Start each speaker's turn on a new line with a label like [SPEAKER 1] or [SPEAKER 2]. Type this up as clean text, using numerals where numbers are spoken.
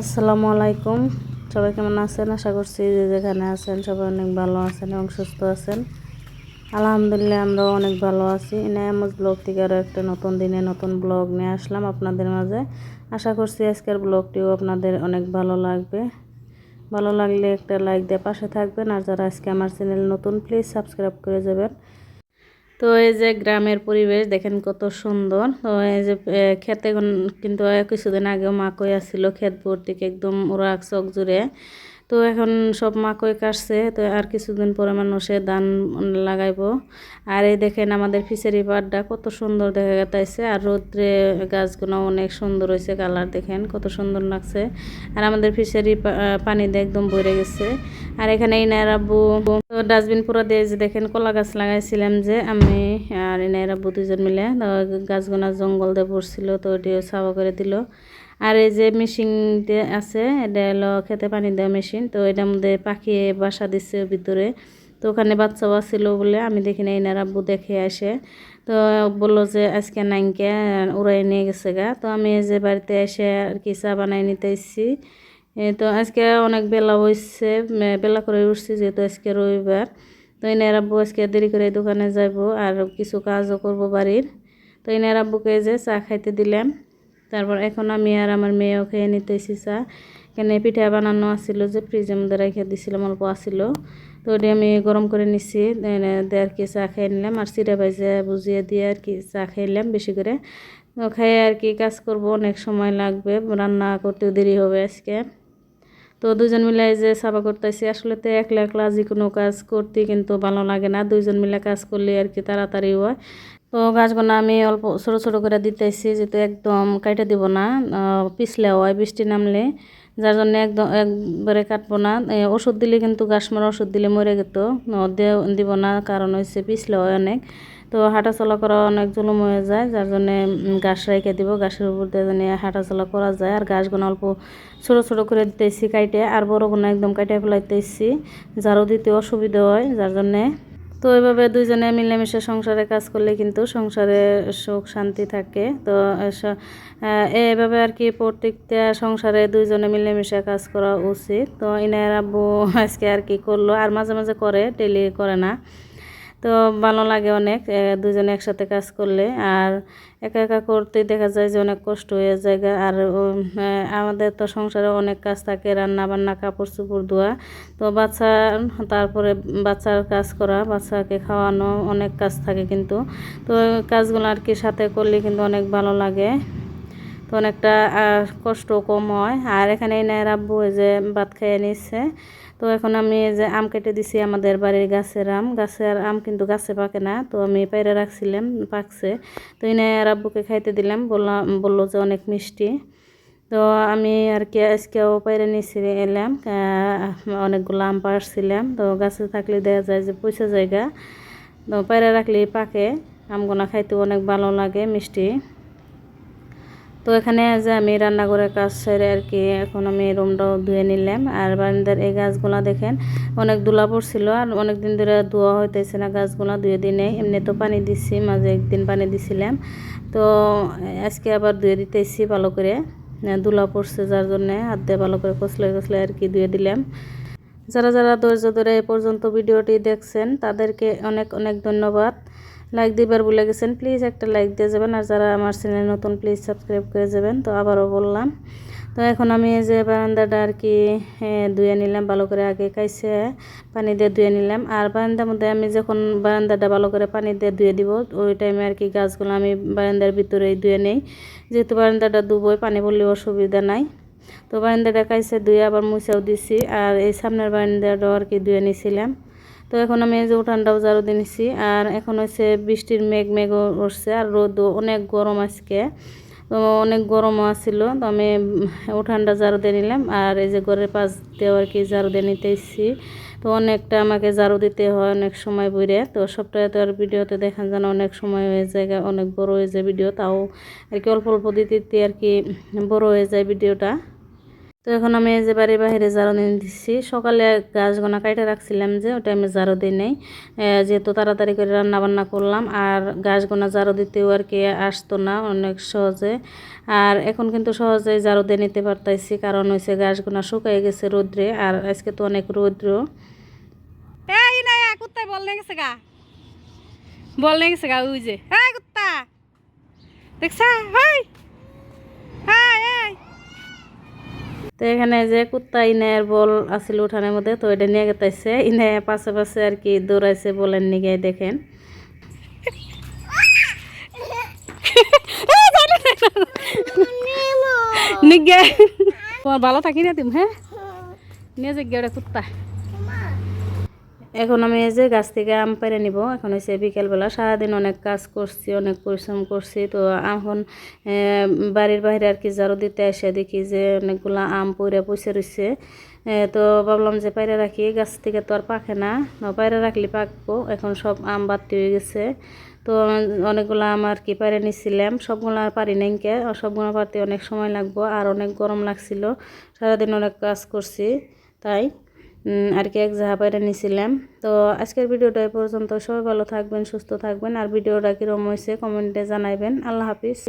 [SPEAKER 1] আসসালামু আলাইকুম। সবাই কেমন আছেন? আশা করছি যে যেখানে আছেন সবাই অনেক ভালো আছেন এবং সুস্থ আছেন। আলহামদুলিল্লাহ আমরাও অনেক ভালো আছি। ইনায়ামুজ ব্লগ থেকে আরও একটা নতুন দিনে নতুন ব্লগ নিয়ে আসলাম আপনাদের মাঝে। আশা করছি আজকের ব্লগটিও আপনাদের অনেক ভালো লাগবে। ভালো লাগলে একটা লাইক দিয়ে পাশে থাকবেন, আর যারা আজকে আমার চ্যানেল নতুন প্লিজ সাবস্ক্রাইব করে যাবেন। তো এই যে গ্রামের পরিবেশ দেখেন কত সুন্দর। তো এই যে খেতে কিন্তু কিছুদিন আগেও মা কই আসছিল ক্ষেত ভর্তি একদম ওরা চোখ জুড়ে। তো এখন সব মাকই কাটছে, তো আর কিছুদিন পরে মানুষে ধান লাগাইবো। আর এই দেখেন আমাদের ফিশারি পাড়টা কত সুন্দর দেখা গেছে, আর রোদ্রে গাছগুলো অনেক সুন্দর হয়েছে, কালার দেখেন কত সুন্দর লাগছে। আর আমাদের ফিশারি পানি দিয়ে একদম ভরে গেছে। আর এখানে ইনার আব্বু ডাস্টবিন পুরো দিয়ে যে দেখেন কলা গাছ লাগাইছিলাম যে আমি আর ইনার আব্বু দুজন মিলে, গাছগুলো জঙ্গল দিয়ে পড়ছিল, তো ওটিও সাফা করে দিল। আর এই যে মেশিন আছে, এটা হলো খেতে পানি দেওয়া মেশিন। তো এটার মধ্যে পাখি বাসা দিচ্ছে ভিতরে। তো ওখানে বাচ্চাও ছিল বলে আমি দেখি না, এনার আব্বু দেখে আসে। তো বললো যে আজকে নাইনকে উড়াই নিয়ে গেছে গা। তো আমি এই যে বাড়িতে এসে আর কি চা বানাই নিতে এসেছি। তো আজকে অনেক বেলা হয়েছে, বেলা করে উঠছি যেহেতু আজকে রবিবার। তো এনার আব্বু আজকে দেরি করে দোকানে যাব আর কিছু কাজও করব বাড়ির। তো এনার আব্বুকে যে চা খাইতে দিলাম। তারপর এখন আমি আর আমার মেয়েও খেয়ে নিতেছি চা। এখানে পিঠা বানানো আসছিল যে ফ্রিজের মধ্যে রেখে দিছিলাম, অল্প আসছিল। তো ওটি আমি গরম করে নিচ্ছি, দিয়ে আর কি চা খেয়ে নিলাম। আর চিড়া ভাজা বুঝিয়ে দিয়ে আর কি চা খাইলাম বেশি করে। তো খেয়ে আর কি কাজ করব, অনেক সময় লাগবে, রান্না করতেও দেরি হবে আজকে। তো দুজন মিলে যে সাফা করতেছি, আসলে তো একলা একলা যে কোনো কাজ করতে কিন্তু ভালো লাগে না, দুইজন মিলে কাজ করলে আর কি তাড়াতাড়ি হয়। তো গাছগুলো আমি অল্প ছোটো ছোটো করে দিতেছি, যেহেতু একদম কাইটে দিব না, পিছলে হয় বৃষ্টি নামলে, যার জন্য একদম একবারে কাটবো না। ওষুধ দিলে কিন্তু গাছ মারা ওষুধ দিলে মরে যেত, দিব না, কারণ হচ্ছে পিছলে হয় অনেক। তো হাঁটাচলা করা অনেক জুলুম হয়ে যায়, যার জন্য গাছ রেখে দিব, গাছের উপর দিয়ে যেন হাঁটাচলা করা যায়। আর গাছগুলো অল্প ছোটো ছোটো করে দিতেছি কাইটে, আর বড়গুলো একদম কাইটে ফেলাইতেছি, ঝাড়ু দিতে অসুবিধা হয় যার জন্যে। তো এইভাবে দুইজনে মিলেমিশে সংসারে কাজ করলে কিন্তু সংসারে সুখ শান্তি থাকে। তো এইভাবে আর কি প্রত্যেকটা সংসারে দুইজনে মিলেমিশে কাজ করা উচিত। তো ইনার আব্বু আজকে আর কি করলো, আর মাঝে মাঝে করে, ডেলি করে না। তো ভালো লাগে অনেক দুজনে একসাথে কাজ করলে। আর একা একা করতে দেখা যায় যে অনেক কষ্ট হয়ে যায়। আর আমাদের তো সংসারে অনেক কাজ থাকে, রান্না বান্না, কাপড় চোপড় ধোয়া, তো বাচ্চা, তারপরে বাচ্চার কাজ করা, বাচ্চাকে খাওয়ানো, অনেক কাজ থাকে কিন্তু। তো কাজগুলো আর কি সাথে করলে কিন্তু অনেক ভালো লাগে, তো অনেকটা কষ্ট কম হয়। আর এখানে এনার আব্বু যে ভাত খাইয়ে নিচ্ছে। তো এখন আমি যে আম কেটে দিছি, আমাদের বাড়ির গাছের আম কিন্তু গাছে পাকে না, তো আমি পায়রা রাখছিলাম, পাকছে। তো এনার আব্বুকে খাইতে দিলাম, বললো যে অনেক মিষ্টি। তো আমি আর কি আজকেও পায়রা নিয়েছি এলাম, অনেকগুলো আম পাড়ছিলাম। তো গাছে থাকলে দেখা যায় যে পয়সা জায়গা, তো পায়রা রাখলে পাকে, আমগুলো খাইতে অনেক ভালো লাগে, মিষ্টি। তো এখানে যে আমি রান্নাঘরের কাজ সেরে আর কি এখন আমি রুমটাও ধুয়ে নিলাম। আর বারান্দার এই গাছগুলা দেখেন অনেক ধুলা পড়ছিল, আর অনেক দিন ধরে ধোয়া হইতেছে না গাছগুলা, 2 দিনে। এমনি তো পানি দিচ্ছি, মাঝে একদিন পানি দিছিলাম, তো আজকে আবার ধুয়ে দিতেছি ভালো করে। ধুলা পড়ছে যার জন্যে হাত দিয়ে ভালো করে কচলে কচলে আর কি ধুয়ে দিলাম। যারা যারা ধৈর্য ধরে এ পর্যন্ত ভিডিওটি দেখছেন তাদেরকে অনেক অনেক ধন্যবাদ। লাইক দিবার ভুলে গেছেন, প্লিজ একটা লাইক দিয়ে যাবেন। আর যারা আমার চ্যানেল নতুন প্লিজ সাবস্ক্রাইব করে যাবেন। তো আবারও বললাম, তো এখন আমি এই যে বারান্দাটা আর কি ধুয়ে নিলাম ভালো করে, আগে কাইছে পানি দিয়ে ধুয়ে নিলাম। আর বারান্দার মধ্যে আমি যখন বারান্দাটা ভালো করে পানি দিয়ে ধুয়ে দিব, ওই টাইমে আর কি গাছগুলো আমি বারান্দার ভিতরেই ধুয়ে নেই, যেহেতু বারান্দাটা ধুবোই, পানি পড়লে অসুবিধা নাই। তো বারান্দাটা কাইছে ধুয়ে আবার মুছেও দিছি, আর এই সামনের বারান্দাটাও আর কি ধুয়ে নিছিলাম। তো এখন আমি এই যে উঠানটাও ঝাড়ু দিয়ে নিছি। আর এখন হচ্ছে বৃষ্টির মেঘ উঠছে, আর রোদও অনেক গরম আজকে, তো অনেক গরমও আসছিল। তো আমি উঠানটা ঝাড়ু দিয়ে নিলাম, আর এই যে ঘরের পাশ দিয়ে আর কি ঝাড়ু দিয়ে নিতেছি। তো অনেকটা আমাকে ঝাড়ু দিতে হয় অনেক সময় বইরে, তো সবটা তো আর ভিডিওতে দেখান যেন অনেক সময় হয়ে যায়, অনেক বড় হয়ে যায় ভিডিও, তাও আর কি অল্প অল্প দিতে দিতে আর কি বড় হয়ে যায় ভিডিওটা। তো এখন আমি এই যে বাড়ির বাইরে ঝাড়ু দিয়ে দিচ্ছি। সকালে গাছ গোনা কাইটে রাখছিলাম যে ওটা আমি ঝাড়ু দিই নাই, যেহেতু তাড়াতাড়ি করে রান্না বান্না করলাম আর গাছ গোনা ঝাড়ু দিতেও আর কি আসতো না অনেক সহজে। আর এখন কিন্তু সহজেই ঝাড়ু দিয়ে নিতে পারতাইছি, কারণ হচ্ছে গাছ গোনা শুকিয়ে গেছে রোদ্রে, আর আজকে তো অনেক রৌদ্র। এই না কুত্তায় বল নিয়ে গেছে গা, বল নিয়ে গেছে গা ওই যে কুত্তা দেখছা। তো এখানে যে কুত্তা ইনের বল আছিল উঠানের মধ্যে, তো এটা নিয়ে গেতাইছে, ইনে পাশে পাশে আর কি দৌড়াইছে বলেন নিগে দেখেন। নিগে তোমার ভালো থাকি না তুমি, হ্যাঁ নিয়ে যে গেড়ে কুত্তা। এখন আমি এই যে গাছ থেকে আম পেড়ে নিব। এখন হচ্ছে বিকেলবেলা, সারাদিন অনেক কাজ করছি, অনেক পরিশ্রম করছি। তো এখন বাড়ির বাইরে আর কি ঝাড়ু দিতে এসে দেখি যে অনেকগুলো আম পড়ে পচে রয়েছে। তো ভাবলাম যে পায়রা রাখি, গাছ থেকে তো আর পাকে না, পায়রা রাখলে পাকবো। এখন সব আম বাড়তি হয়ে গেছে। তো অনেকগুলো আম আর কি পায়রা নিচ্ছিলাম, সবগুলো আর পারি নাই, সবগুলো পারতে অনেক সময় লাগবো, আর অনেক গরম লাগছিল, সারাদিন অনেক কাজ করছি তাই আর কি এক জাহা পায়রা নিয়েছিলাম। তো আজকের ভিডিওটা এই পর্যন্ত। সবাই ভালো থাকবেন, সুস্থ থাকবেন, আর ভিডিওটা কীরকম হয়েছে কমেন্টে জানাইবেন। আল্লাহ হাফিজ।